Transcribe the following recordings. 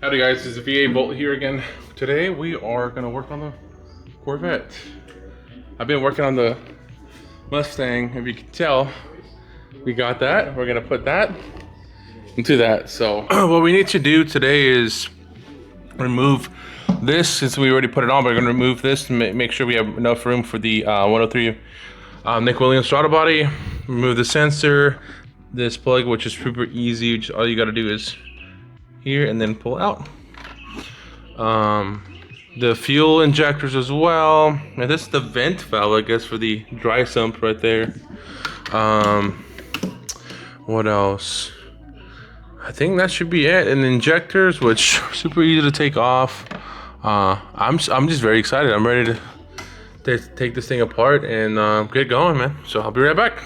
Howdy guys, it's VA Bolt here again. Today we are gonna work on the Corvette. I've been working on the Mustang. If you can tell, we got that. We're gonna put that into that. So what we need to do today is remove this. Since we already put it on, we're gonna remove this to make sure we have enough room for the 103 Nick Williams throttle body. Remove the sensor, this plug, which is super easy. Just all you gotta do is here and then pull out. The fuel injectors as well. And this is the vent valve, I guess, for the dry sump right there. What else? I think that should be it. And the injectors, which are super easy to take off. I'm just very excited. I'm ready to take this thing apart and get going, man. So I'll be right back.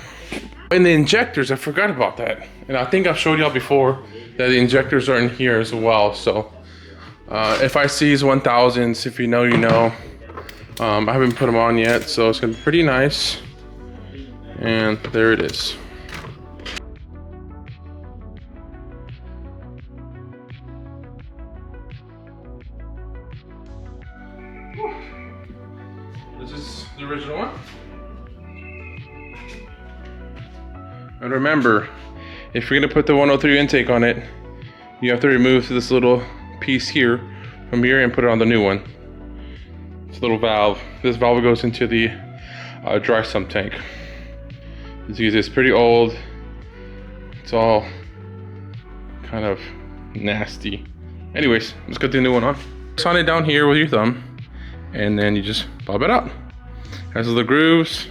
And the injectors, I forgot about that. And I think I've showed y'all before that the injectors are in here as well. So if I see these 1000s, if you know, you know. I haven't put them on yet, so it's gonna be pretty nice. And there it is. This is the original one. And remember, if you're gonna put the 103 intake on it, you have to remove this little piece here from here and put it on the new one. It's a little valve. This valve goes into the dry sump tank. As you can see, it's pretty old. It's all kind of nasty. Anyways, let's get the new one on. Press on it down here with your thumb, and then you just pop it out. Has the grooves.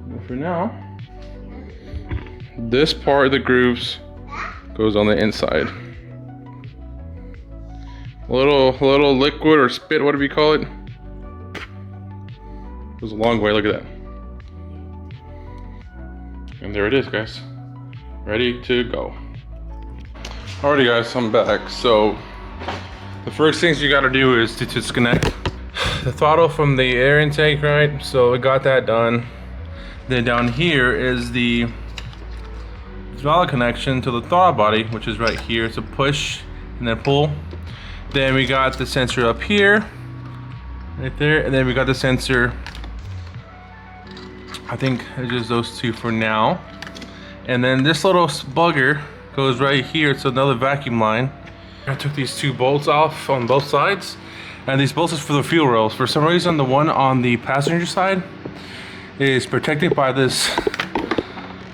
And for now, this part of the grooves goes on the inside. A little liquid or spit, whatever you call it. Goes a long way, look at that. And there it is, guys. Ready to go. Alrighty guys, I'm back. So the first things you gotta do is to disconnect the throttle from the air intake, right? So we got that done. Then down here is the throttle connection to the throttle body, which is right here. It's a push and then pull. Then we got the sensor up here, right there, and then we got the sensor. I think it's just those two for now. And then this little bugger goes right here. It's another vacuum line. I took these two bolts off on both sides, and these bolts is for the fuel rails. For some reason, the one on the passenger side is protected by this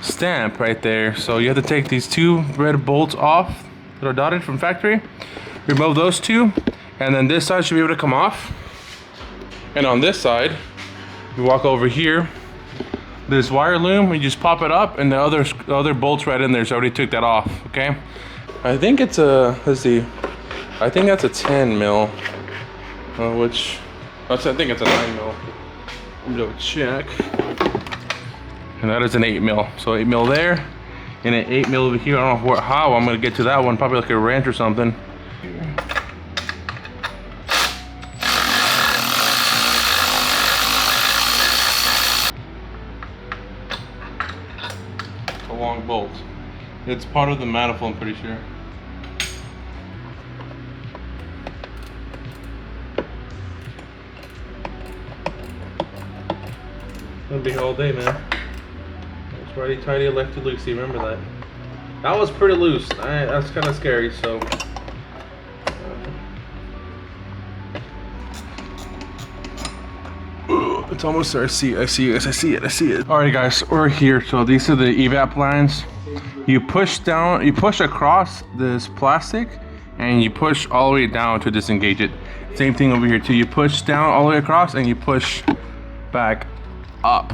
stamp right there. So you have to take these two red bolts off that are dotted from factory. Remove those two, and then this side should be able to come off. And on this side, you walk over here, this wire loom, you just pop it up, and the other bolts right in there, so I already took that off, okay? I think it's a, let's see, I think that's a 10 mil, which, I think it's a 9 mil. Let me double check. And that is an 8 mil, so 8 mil there, and an 8 mil over here. I don't know how I'm gonna get to that one, probably like a wrench or something. A long bolt. It's part of the manifold, I'm pretty sure. Gonna be all day, man. It's righty tighty, lefty loosey. Remember that. That was pretty loose. That's kind of scary. So. It's almost there. I see it. Alright guys, we're here. So these are the evap lines. You push down, you push across this plastic, and you push all the way down to disengage it. Same thing over here too. You push down all the way across, and you push back up.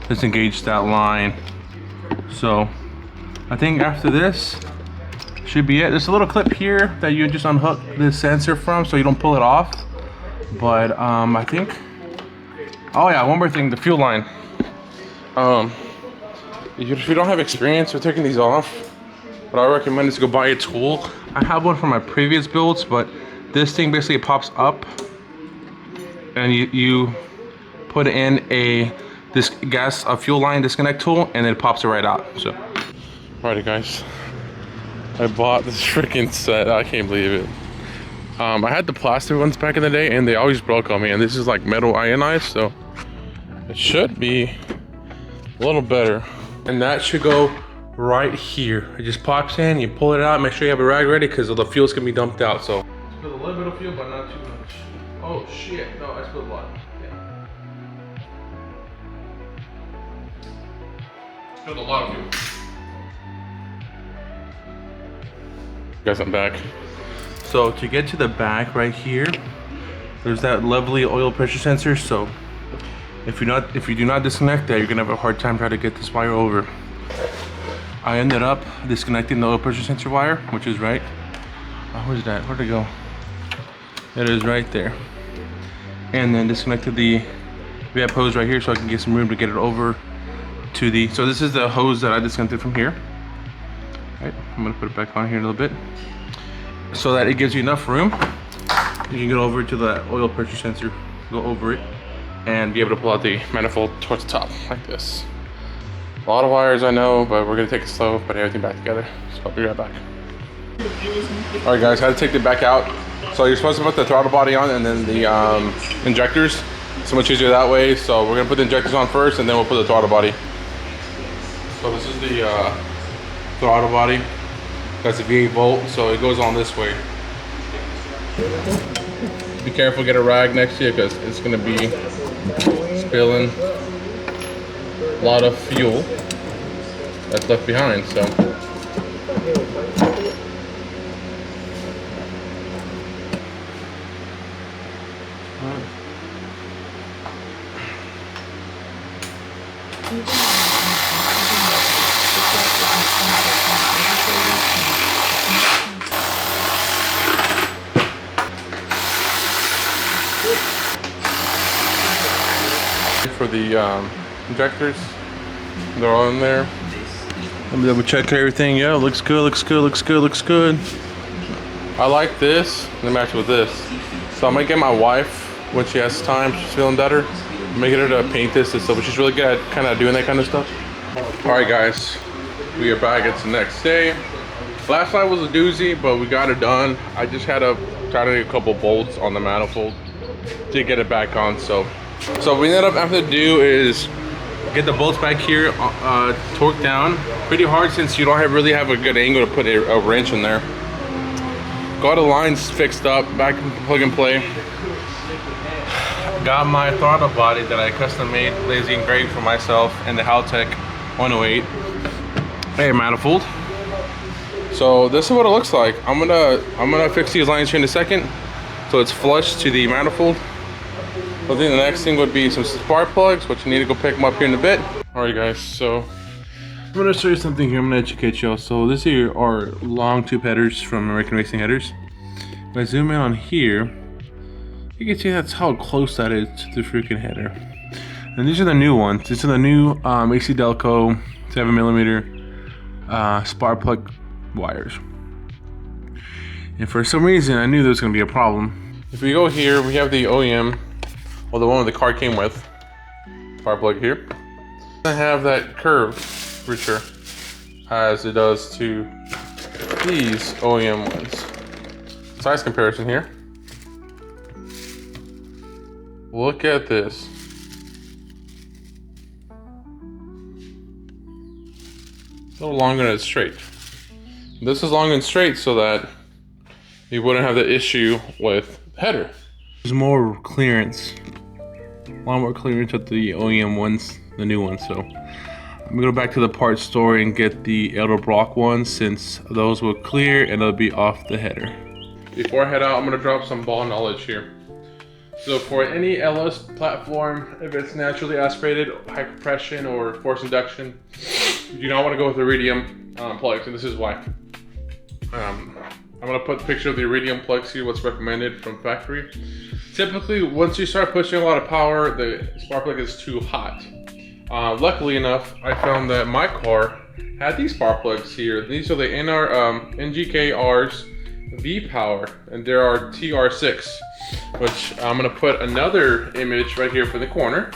Disengage that line. So I think after this should be it. There's a little clip here that you just unhook this sensor from, so you don't pull it off. But I think. Oh yeah, one more thing, the fuel line. If you don't have experience with taking these off, what I recommend is to go buy a tool. I have one from my previous builds, but this thing basically pops up and you put in a fuel line disconnect tool, and it pops it right out. So, alrighty guys, I bought this freaking set. I can't believe it. I had the plastic ones back in the day, and they always broke on me. And this is like metal ionized, so it should be a little better. And that should go right here. It just pops in, you pull it out, make sure you have a rag ready because the fuel's gonna be dumped out. So spilled a little bit of fuel, but not too much. Oh shit, no, I spilled a lot. Yeah. Spilled a lot of fuel. Guys, I'm back. So to get to the back right here, there's that lovely oil pressure sensor. So if you do not disconnect that, you're gonna have a hard time trying to get this wire over. I ended up disconnecting the oil pressure sensor wire, which is right. Where's that? Where'd it go? It is right there. And then disconnected the VAP hose right here, so I can get some room to get it over to the. So this is the hose that I disconnected from here. Right, I'm gonna put it back on here a little bit, so that it gives you enough room. You can get over to the oil pressure sensor, go over it, and be able to pull out the manifold towards the top, like this. A lot of wires, I know, but we're gonna take it slow, put everything back together. So I'll be right back. All right guys, had to take it back out. So you're supposed to put the throttle body on and then the injectors. So much easier that way. So we're gonna put the injectors on first, and then we'll put the throttle body. So this is the throttle body. That's a V8 volt, so it goes on this way. Be careful, get a rag next to you because it's gonna be spilling a lot of fuel that's left behind. So for the injectors, they're all in there. Let me double check everything. Yeah, looks good, looks good, looks good, looks good. I like this. Let me match with this. So I'm gonna get my wife, when she has time, she's feeling better, I'm gonna get her to paint this and stuff, but she's really good at kind of doing that kind of stuff. All right guys, we are back. It's the next day. Last night was a doozy, but we got it done. I just had to try to get a couple bolts on the manifold to get it back on. So what we ended up having to do is get the bolts back here torqued down pretty hard, since you don't really have a good angle to put a wrench in there. Got the lines fixed up, back in plug and play. Got my throttle body that I custom made, lazy engraved for myself, and the Haltech 108 air manifold. So this is what it looks like. I'm gonna fix these lines here in a second, so it's flush to the manifold. I think the next thing would be some spark plugs, which you need to go pick them up here in a bit. All right guys, so I'm gonna show you something here. I'm gonna educate y'all. So this here are long tube headers from American Racing Headers. If I zoom in on here, you can see that's how close that is to the freaking header. And these are the new ones. These are the new AC Delco 7mm spark plug wires. And for some reason, I knew there was gonna be a problem. If we go here, we have the OEM, well, the one the car came with, spark plug here. I have that curvature as it does to these OEM ones. Size comparison here. Look at this. A little longer and it's straight. This is long and straight so that you wouldn't have the issue with the header. There's more clearance. A lot more clearance with the OEM ones, the new ones. So I'm gonna go back to the parts store and get the Elder Brock ones, since those will clear and they'll be off the header. Before I head out, I'm gonna drop some ball knowledge here. So for any LS platform, if it's naturally aspirated, high compression, or force induction, you do not want to go with iridium plugs, and this is why. I'm gonna put a picture of the iridium plugs here, what's recommended from factory. Typically, once you start pushing a lot of power, the spark plug is too hot. Luckily enough, I found that my car had these spark plugs here. These are the NGKR's V-Power, and there are TR6. which I'm gonna put another image right here for the corner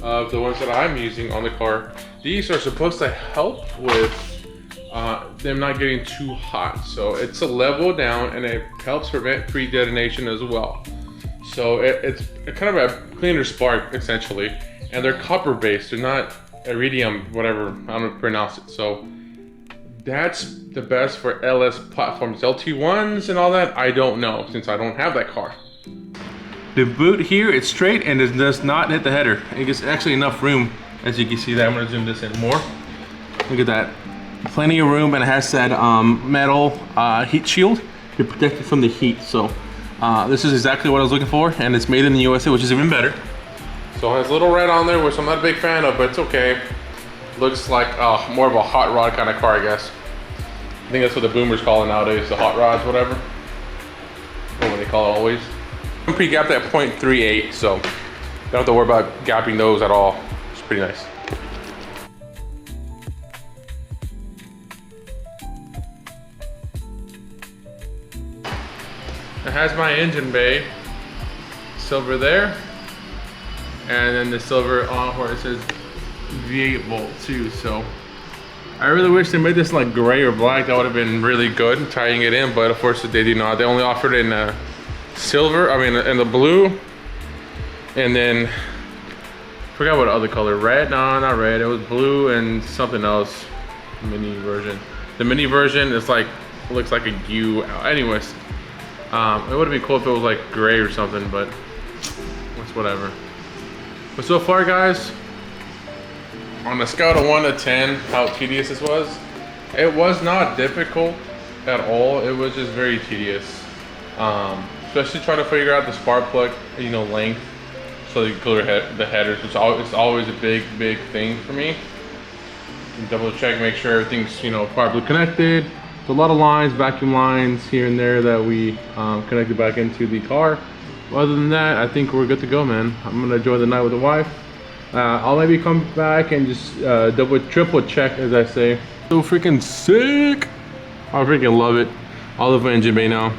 of the ones that I'm using on the car. These are supposed to help with them not getting too hot. So it's a level down and it helps prevent pre-detonation as well. So it's kind of a cleaner spark essentially. And they're copper based, they're not iridium, whatever, I don't know how to pronounce it. So that's the best for LS platforms. LT1s and all that, I don't know since I don't have that car. The boot here, it's straight and it does not hit the header. It gets actually enough room, as you can see that. I'm gonna zoom this in more. Look at that. Plenty of room, and it has that metal heat shield to protect it from the heat. So this is exactly what I was looking for, and it's made in the USA, which is even better. So it has a little red on there, which I'm not a big fan of, but it's okay. Looks like more of a hot rod kind of car, I guess. I think that's what the boomers call it nowadays, the hot rods, whatever. Or what they call it always. I'm pre-gapped at 0.38, so don't have to worry about gapping those at all. It's pretty nice. It has my engine bay, silver there, and then the silver on where it says V8 volt too. So I really wish they made this like gray or black. That would have been really good tying it in, but of course they did not. They only offered it in silver, in the blue, and then I forgot what other color. Red? No, not red. It was blue and something else. Mini version. The mini version is like, looks like a U. Anyways, it would have been cool if it was like gray or something, but it's whatever. But so far, guys, on a scale of 1 to 10, how tedious this was, it was not difficult at all. It was just very tedious. Especially trying to figure out the spark plug, length, so you can clear the headers, which is always a big thing for me. And double check, make sure everything's properly connected. So a lot of lines, vacuum lines here and there that we connected back into the car. Other than that, I think we're good to go, man. I'm gonna enjoy the night with the wife. I'll maybe come back and just triple check, as I say. So freaking sick! I freaking love it. I love my engine bay now.